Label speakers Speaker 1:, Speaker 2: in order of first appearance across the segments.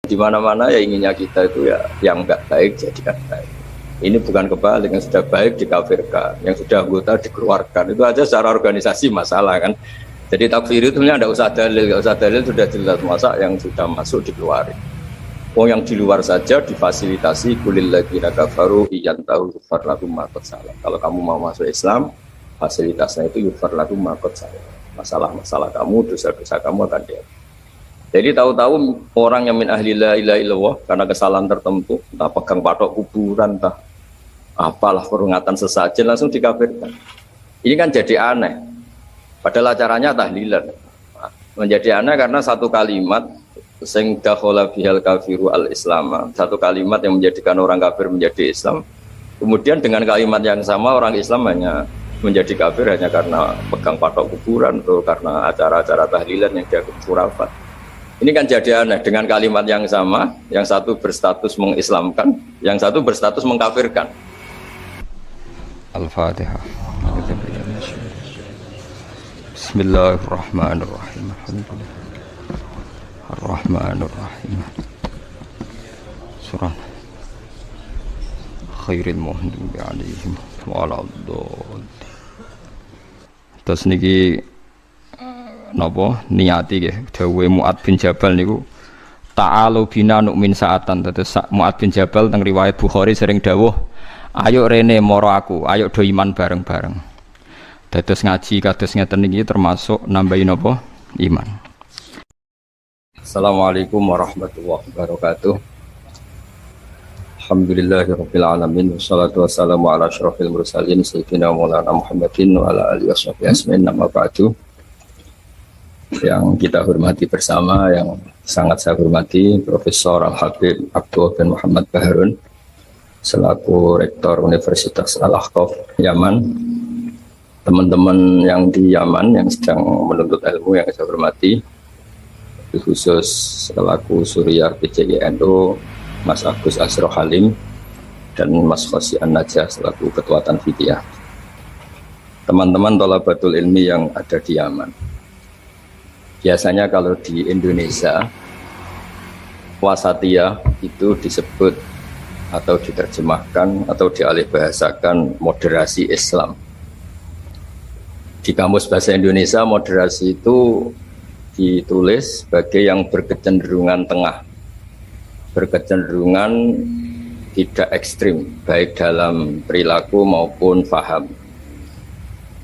Speaker 1: Di mana-mana ya inginnya kita itu ya yang enggak baik jadikan baik. Ini bukan kebalik, yang sudah baik dikafirkan, yang sudah anggota dikeluarkan. Itu aja secara organisasi masalah kan. Jadi takfir itu sebenarnya tidak usah dalil, tidak usah dalil sudah jelas, masa yang sudah masuk dikeluarin. Oh yang di luar saja difasilitasi kulil ladzina kafaru iyantahu yufar lahum ma qad salam. Kalau kamu mau masuk Islam, fasilitasnya itu yufar lahum ma qad salam. Masalah-masalah kamu, dosa-dosa kamu akan dihapus. Jadi tahu-tahu orang yang min ahli la ilaha illallah karena kesalahan tertentu, entah pegang patok kuburan, entah apalah peringatan sesajen langsung dikafirkan. Ini kan jadi aneh. Padahal acaranya tahlilan. Menjadi aneh karena satu kalimat sing dakhala bihal kafiru al-islam, satu kalimat yang menjadikan orang kafir menjadi Islam. Kemudian dengan kalimat yang sama orang Islam hanya menjadi kafir hanya karena pegang patok kuburan atau karena acara-acara tahlilan yang dia khurafat. Ini kan jadi aneh dengan kalimat yang sama, yang satu berstatus mengislamkan, yang satu berstatus mengkafirkan.
Speaker 2: Al-Fatihah. Bismillahirrahmanirrahim. Ar-Rahmanir-Rahim. Surah Khairil Muhdim alaihim waladhdallin. Terus niki napa niati nggih dawuhe Mu'ad bin Jabal niku ta'alu bina nu'min sa'atan. Terus Mu'ad bin Jabal teng riwayat Bukhari sering dawuh, ayo rene moro aku, ayo do iman bareng-bareng. Dados ngaji kados ngeten niki termasuk nambahi napa iman.
Speaker 1: Assalamualaikum warahmatullahi wabarakatuh. Alhamdulillahirabbil alamin wassalatu wassalamu ala asyrofil mursalin sayyidina Maulana Muhammadin wa ala alihi washabihi ajmain. Amma ba'du. Yang kita hormati bersama, yang sangat saya hormati Profesor Al-Habib Abdul bin Muhammad Baharun selaku Rektor Universitas Al-Ahqaf Yaman, teman-teman yang di Yaman yang sedang menuntut ilmu yang saya hormati, khusus selaku Suriah PCINU Mas Agus Asro Halim dan Mas Khosi An-Najah selaku Ketua Tanfidiyah, teman-teman thalabatul ilmi yang ada di Yaman. Biasanya kalau di Indonesia wasatiyah itu disebut atau diterjemahkan atau dialihbahasakan moderasi Islam. Di kamus bahasa Indonesia moderasi itu ditulis sebagai yang berkecenderungan tengah, berkecenderungan tidak ekstrim baik dalam perilaku maupun faham.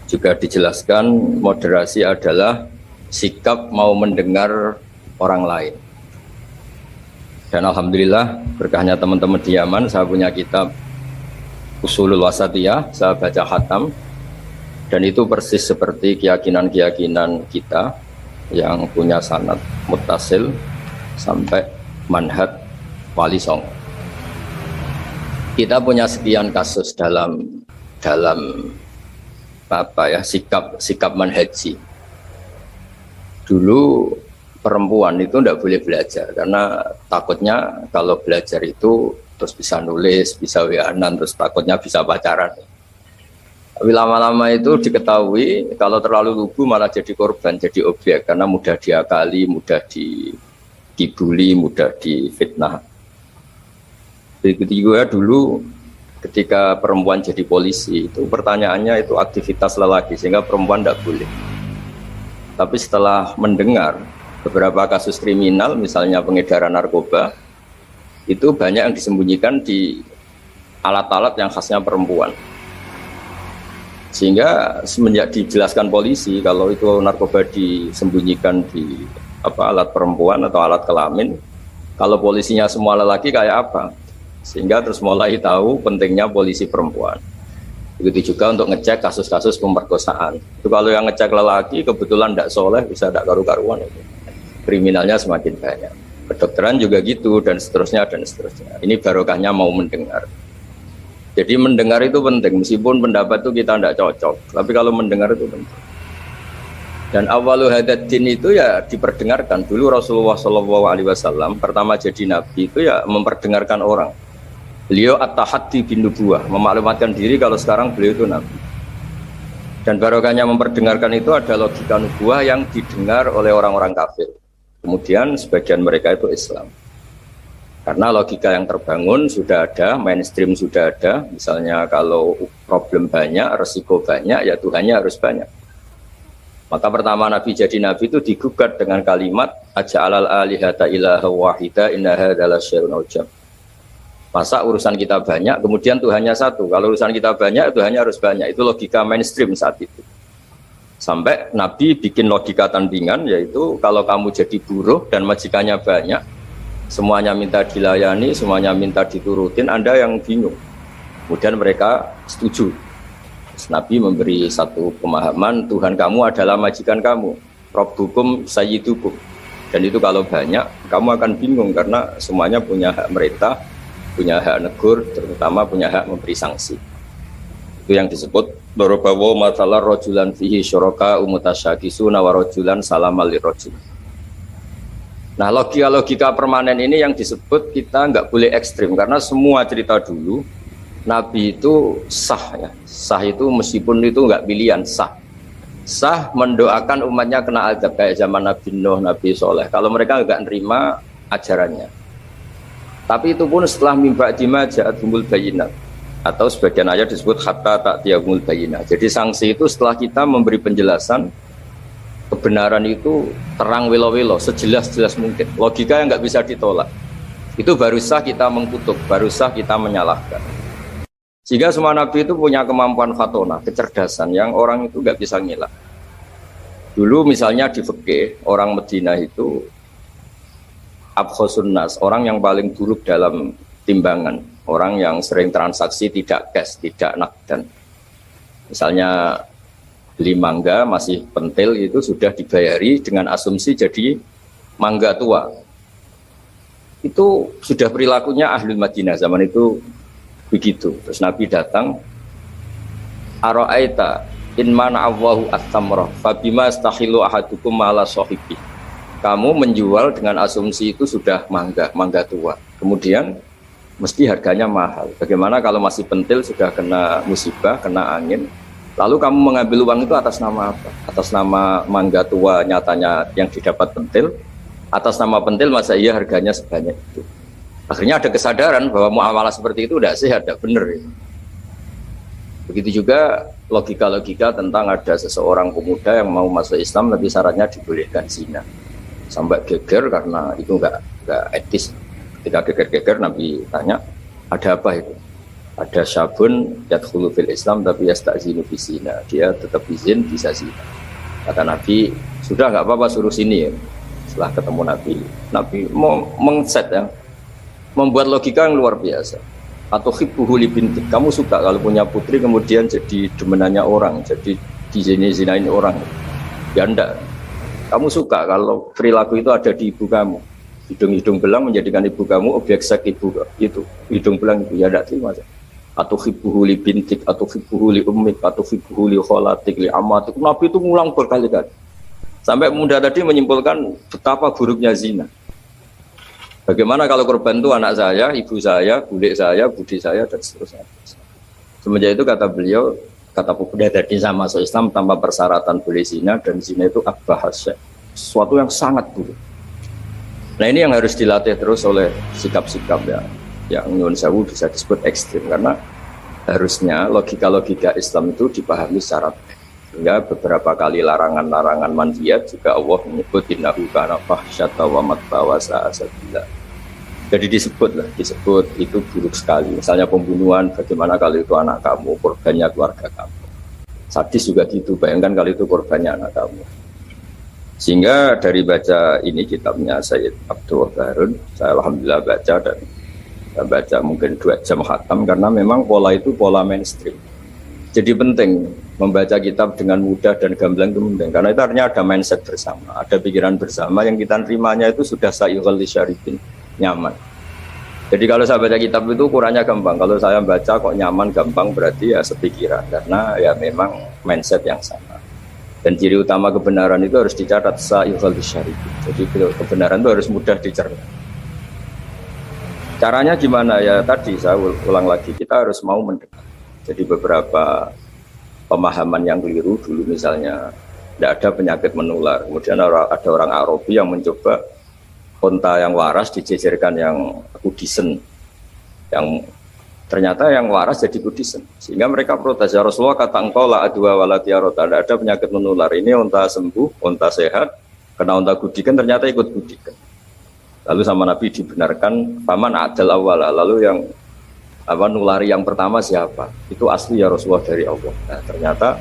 Speaker 1: Juga dijelaskan moderasi adalah sikap mau mendengar orang lain. Dan alhamdulillah berkahnya teman-teman di Yaman, saya punya kitab Ushulul Wasatiyah, saya baca khatam, dan itu persis seperti keyakinan-keyakinan kita yang punya sanad muttasil sampai manhaj wali songo. Kita punya sekian kasus dalam sikap manhaji. Dulu perempuan itu tidak boleh belajar karena takutnya kalau belajar itu terus bisa nulis, bisa WA-an, terus takutnya bisa pacaran. Tapi lama-lama itu diketahui kalau terlalu lugu malah jadi korban, jadi objek karena mudah diakali, mudah dibully, mudah difitnah. Begitu juga dulu ketika perempuan jadi polisi itu pertanyaannya itu aktivitas lelaki sehingga perempuan tidak boleh. Tapi setelah mendengar beberapa kasus kriminal, misalnya pengedaran narkoba, itu banyak yang disembunyikan di alat-alat yang khasnya perempuan. Sehingga semenjak dijelaskan polisi kalau itu narkoba disembunyikan di alat perempuan atau alat kelamin, kalau polisinya semua lelaki kayak apa? Sehingga terus mulai tahu pentingnya polisi perempuan. Begitu juga untuk ngecek kasus-kasus pemerkosaan. Itu kalau yang ngecek lelaki kebetulan tidak soleh, bisa tidak karu-karuan, kriminalnya semakin banyak. Kedokteran juga gitu dan seterusnya dan seterusnya. Ini barokahnya mau mendengar. Jadi mendengar itu penting, meskipun pendapat itu kita tidak cocok, tapi kalau mendengar itu penting. Dan awalu hadatin itu ya diperdengarkan. Dulu Rasulullah SAW pertama jadi nabi itu ya memperdengarkan orang. Beliau at-tahaddi bin nubuwah, memaklumatkan diri kalau sekarang beliau itu nabi. Dan barokahnya memperdengarkan itu ada logika nubuwah yang didengar oleh orang-orang kafir. Kemudian sebagian mereka itu Islam. Karena logika yang terbangun sudah ada, mainstream sudah ada. Misalnya kalau problem banyak, resiko banyak, ya Tuhannya harus banyak. Maka pertama Nabi jadi Nabi itu digugat dengan kalimat aja'alal alihata ilaha wahida inna hadza lasyai'un ujab. Masa urusan kita banyak, kemudian Tuhannya satu. Kalau urusan kita banyak, Tuhannya harus banyak. Itu logika mainstream saat itu. Sampai Nabi bikin logika tandingan, yaitu kalau kamu jadi buruh dan majikannya banyak, semuanya minta dilayani, semuanya minta diturutin, Anda yang bingung. Kemudian mereka setuju. Terus Nabi memberi satu pemahaman, Tuhan kamu adalah majikan kamu, Rabbukum sayyidukum. Dan itu kalau banyak, kamu akan bingung karena semuanya punya hak merintah, punya hak negur, terutama punya hak memberi sanksi. Itu yang disebut dorobawo masalah rojulan fihi syuraka umutasyakisuna wa rojulan salamal lirojul. Nah, logika-logika permanen ini yang disebut kita nggak boleh ekstrim, karena semua cerita dulu Nabi itu sah ya. Sah itu meskipun itu nggak pilihan, sah. Sah mendoakan umatnya kena azab kayak zaman Nabi Nuh, Nabi Soleh. Kalau mereka nggak nerima ajarannya. Tapi itu pun setelah mimba jima ja'atumul bayinat. Atau sebagian ayat disebut hatta ta'tiyahumul bayinat. Jadi sanksi itu setelah kita memberi penjelasan kebenaran itu terang welo-welo, sejelas-jelas mungkin. Logika yang nggak bisa ditolak. Itu baru sah kita mengkutuk, baru sah kita menyalahkan. Sehingga semua Nabi itu punya kemampuan fatona, kecerdasan yang orang itu nggak bisa ngilah. Dulu misalnya di fikih, orang Medina itu abkhosun nas, orang yang paling buruk dalam timbangan, orang yang sering transaksi tidak cash, tidak nakdan. Misalnya beli mangga masih pentil itu sudah dibayari dengan asumsi jadi mangga tua. Itu sudah perilakunya Ahlul Madinah zaman itu begitu. Terus Nabi datang, ara'aita in mana'awahu at-tamrah fabima astahilu ahadukum mala sahibi. Kamu menjual dengan asumsi itu sudah mangga tua. Kemudian mesti harganya mahal. Bagaimana kalau masih pentil sudah kena musibah, kena angin? Lalu kamu mengambil uang itu atas nama apa? Atas nama mangga tua nyatanya yang didapat pentil, atas nama pentil masa iya harganya sebanyak itu. Akhirnya ada kesadaran bahwa muamalah seperti itu tidak sehat, tidak benar. Begitu juga logika-logika tentang ada seseorang pemuda yang mau masuk Islam tapi syaratnya dibolehkan zina. Sampai geger karena itu enggak etis. Ketika geger-geger Nabi tanya, ada apa itu? Ada syabun yadkhulu fil Islam tapi yasta'zinu fi zina. Dia tetap izin bisa zina. Kata Nabi, sudah enggak apa-apa suruh sini ya. Setelah ketemu Nabi mau mengset ya, membuat logika yang luar biasa. Atau hibbuhu li bintik, kamu suka kalau punya putri kemudian jadi demenannya orang, jadi dizinain orang. Ya enggak. Kamu suka kalau perilaku itu ada di ibu kamu. Hidung-hidung belang menjadikan ibu kamu objek seks ibu itu. Hidung belang itu ya enggak terima. Atau hibbuhu li bintik, atau hibbuhu li ummik, atau hibbuhu li kholatik, li amatik. Nabi itu ngulang berkali-kali. Sampai muda tadi menyimpulkan betapa buruknya zina. Bagaimana kalau korban itu anak saya, ibu saya, budik saya, budi saya, dan seterusnya. Semenjak itu kata beliau, kata pemuda tadi sama masuk Islam tanpa persyaratan boleh zina, dan zina itu abbahasya, sesuatu yang sangat buruk. Nah ini yang harus dilatih terus oleh sikap-sikap yang nyuwun sewu bisa disebut ekstrim, karena harusnya logika-logika Islam itu dipahami secara baik. Sehingga beberapa kali larangan-larangan manhiyat juga Allah menyebut innahu kana fahsyata wa matba wa sa'a sabila. Jadi disebut itu buruk sekali. Misalnya pembunuhan, bagaimana kalau itu anak kamu, korbannya keluarga kamu. Sadis juga gitu, bayangkan kalau itu korbannya anak kamu. Sehingga dari baca ini kitabnya Sayyid Abdul Harun, saya alhamdulillah baca dan baca mungkin 2 jam khatam karena memang pola itu pola mainstream. Jadi penting membaca kitab dengan mudah dan gamblang itu penting karena itu artinya ada mindset bersama, ada pikiran bersama yang kita terimanya itu sudah sayyuhal lisyarifin, nyaman. Jadi kalau saya baca kitab itu ukurannya gampang, kalau saya baca kok nyaman gampang berarti ya sepikiran karena ya memang mindset yang sama. Dan ciri utama kebenaran itu harus dicatat sayyuhal lisyarifin. Jadi kebenaran itu harus mudah dicerna. Caranya gimana ya tadi saya ulang lagi, kita harus mau mendengar. Jadi beberapa pemahaman yang keliru dulu misalnya tidak ada penyakit menular, kemudian ada orang Arabi yang mencoba unta yang waras dijejerkan yang kudisen, yang ternyata yang waras jadi kudisen, sehingga mereka protes, ya Rasulullah, kata engkau la adwa walatiarota, tidak ada penyakit menular, ini unta sembuh, unta sehat, kena unta gudikan ternyata ikut gudikan. Lalu sama Nabi dibenarkan, paman adal awala, lalu yang nulari yang pertama siapa? Itu asli ya Rasulullah dari Allah. Nah, ternyata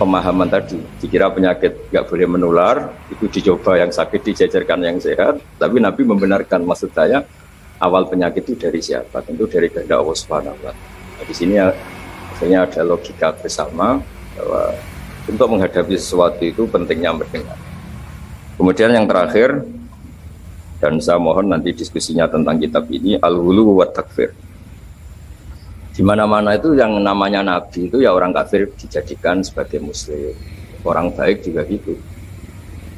Speaker 1: pemahaman tadi dikira penyakit nggak boleh menular, itu dicoba yang sakit dijajarkan yang sehat, tapi Nabi membenarkan, maksud saya awal penyakit itu dari siapa? Tentu dari kehendak Allah Subhanahu wa Ta'ala. Nah, di sini akhirnya ada logika bersama bahwa untuk menghadapi sesuatu itu pentingnya mendengar. Kemudian yang terakhir, dan saya mohon nanti diskusinya tentang kitab ini, al-hulu wa takfir. Di mana-mana itu yang namanya nabi itu ya orang kafir dijadikan sebagai muslim, orang baik juga gitu.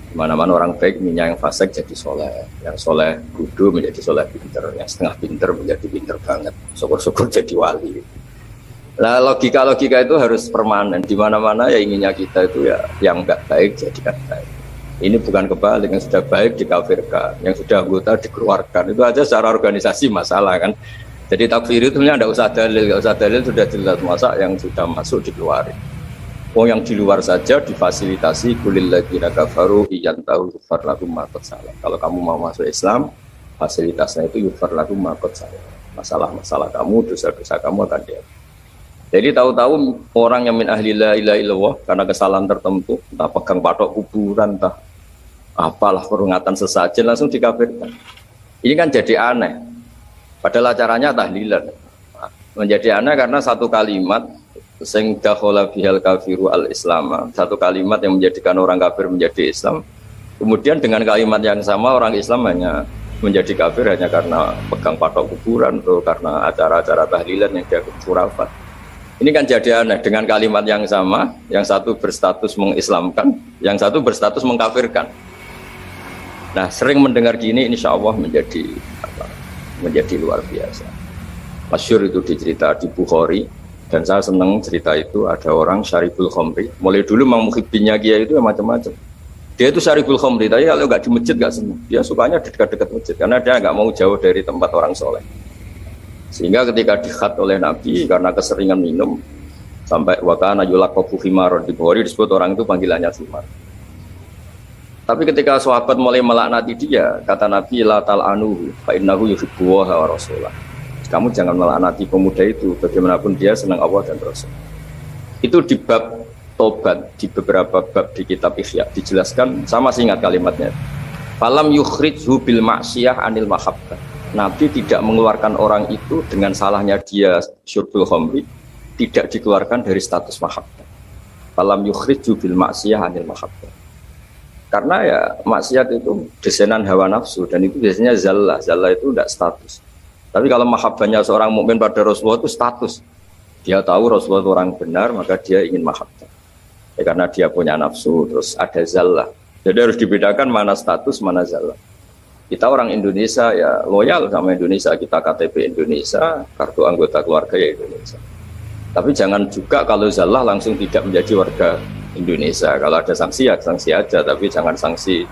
Speaker 1: Di mana-mana orang baik minyak yang fasik jadi soleh, yang soleh kudu menjadi soleh pinter, yang setengah pinter menjadi pinter banget, syukur-syukur jadi wali. Nah, logika-logika itu harus permanen. Di mana-mana ya inginnya kita itu ya yang enggak baik jadikan baik. Ini bukan kebalik, yang sudah baik dikafirkan, yang sudah anggota dikeluarkan. Itu aja secara organisasi masalah kan. Jadi takfir itu sebenarnya tidak usah dalil sudah jelas, masa yang sudah masuk dikeluarin. Yang di luar saja difasilitasi kulil ladzina kafaru iyantahu yufar lahum ma qad salam. Kalau kamu mau masuk Islam, fasilitasnya itu yufar lahum ma qad salam. Masalah-masalah kamu, dosa-dosa kamu akan dihapus. Jadi tahu-tahu orang yang min ahli la ilaha illallah karena kesalahan tertentu, entah pegang patok kuburan, entah apalah peringatan sesajen langsung dikafirkan. Ini kan jadi aneh. Padahal acaranya tahlilan. Menjadi aneh karena satu kalimat sing dakhala bihal kafiru al-islam, satu kalimat yang menjadikan orang kafir menjadi Islam. Kemudian dengan kalimat yang sama orang Islam hanya menjadi kafir hanya karena pegang patok kuburan atau karena acara-acara tahlilan yang dianggap khurafat. Ini kan jadi aneh dengan kalimat yang sama, yang satu berstatus mengislamkan, yang satu berstatus mengkafirkan. Nah, sering mendengar gini insya Allah menjadi luar biasa. Masyhur itu dicerita di Bukhari, dan saya senang cerita itu. Ada orang syaribul khamri, mulai dulu memang muhibbinnya Kiai itu macam-macam. Dia itu syaribul khamri, tapi kalau nggak di masjid nggak senang. Dia sukanya di dekat-dekat masjid karena dia nggak mau jauh dari tempat orang soleh. Sehingga ketika dikhat oleh Nabi karena keseringan minum, sampai wakana yulaqabu himaron, di Bukhari disebut orang itu panggilannya himar. Tapi ketika sahabat mulai melaknati dia, kata Nabi, la tal'anuhu fa innahu yuhibbu wa rasulah. Kamu jangan melaknati pemuda itu, bagaimanapun dia senang Allah dan Rasul. Itu di bab tobat, di beberapa bab di kitab Ihya dijelaskan, sama ingat kalimatnya. Falam yukhrijhu bil ma'siyah anil mahabbah. Nabi tidak mengeluarkan orang itu dengan salahnya dia syurbul khamri, tidak dikeluarkan dari status mahabbah. Falam yukhrijhu bil ma'siyah anil mahabbah. Karena ya maksiat itu desainer hawa nafsu, dan itu biasanya zallah itu tidak status. Tapi kalau mahabbahnya seorang mukmin pada Rasulullah itu status. Dia tahu Rasulullah itu orang benar, maka dia ingin mahabbah. Ya, karena dia punya nafsu, terus ada zallah. Jadi harus dibedakan mana status, mana zallah. Kita orang Indonesia ya loyal sama Indonesia, kita KTP Indonesia, kartu anggota keluarga ya Indonesia. Tapi jangan juga kalau zallah langsung tidak menjadi warga Indonesia. Kalau ada sanksi ya sanksi aja, tapi jangan sanksi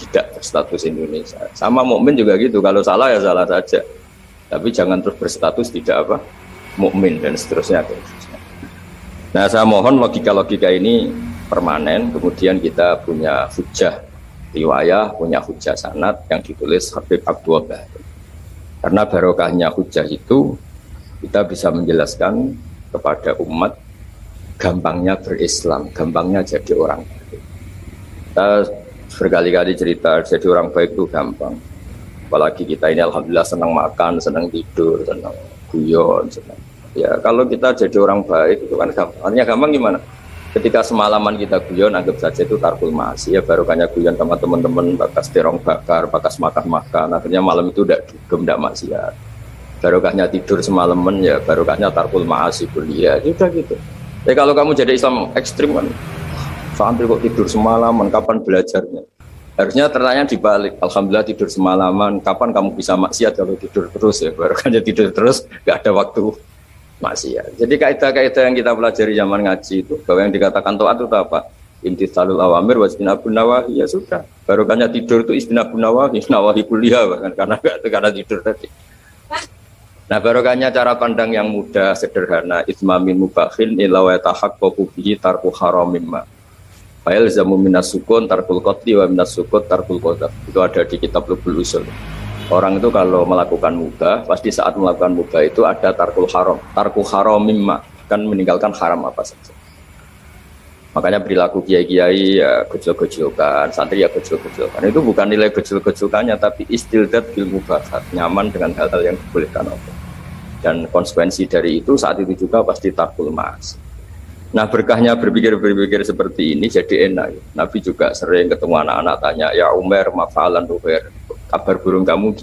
Speaker 1: tidak berstatus Indonesia. Sama mukmin juga gitu, kalau salah ya salah saja, tapi jangan terus berstatus tidak mukmin dan seterusnya. Nah, saya mohon logika-logika ini permanen. Kemudian kita punya hujjah riwayah, punya hujjah sanad yang ditulis Habib Abdul Bahri. Karena barokahnya hujjah itu kita bisa menjelaskan kepada umat gampangnya berislam, gampangnya jadi orang baik. Kita berkali-kali cerita jadi orang baik itu gampang. Apalagi kita ini alhamdulillah senang makan, senang tidur, senang guyon, senang. Ya kalau kita jadi orang baik itu kan gampang. Artinya gampang gimana? Ketika semalaman kita guyon, anggap saja itu tarkul ma'asi, ya barokahnya guyon sama teman-teman, bakas terong bakar, bakas makan-makan. Akhirnya malam itu tidak dugem, tidak maksiat. Barokahnya tidur semalaman, ya barokahnya tarkul ma'asi kuliah, juga gitu. Ya kalau kamu jadi Islam ekstrim kan, santri kok tidur semalaman, kapan belajarnya? Harusnya tertanya dibalik. Alhamdulillah tidur semalaman, kapan kamu bisa maksiat kalau tidur terus ya? Barokahnya tidur terus, nggak ada waktu maksiat. Jadi kaidah-kaidah yang kita pelajari zaman ngaji itu, bahwa yang dikatakan taat itu apa? Imtitsalul awamir wa ijtinabun nawahi, ya sudah. Barokahnya tidur itu ijtinabun nawahi, nawahi kuliah bahkan karena tidur tadi. Nah, barokahnya cara pandang yang mudah, sederhana, itmamin mubakhin ila wa tahaqqaqu bihi tarku haramim ma. Fa'il zamu minas sukun tarkul qatli wa minas sukut tarkul qadar. Itu ada di kitab Lubul Usul. Orang itu kalau melakukan mubah, pasti saat melakukan mubah itu ada tarkul haram. Tarku haramim ma, kan meninggalkan haram apa saja. Makanya perilaku kiai-kiai ya gejol-gejolkan, santri ya gejol-gejolkan. Itu bukan nilai gejol-gejolkannya, tapi istildat bil mubahat, nyaman dengan hal-hal yang dibolehkan Allah. Dan konsekuensi dari itu saat itu juga pasti tarkul mas. Nah, berkahnya berpikir seperti ini jadi enak. Nabi juga sering ketemu anak-anak tanya, ya Umar, mafalan Umar, kabar burung kamu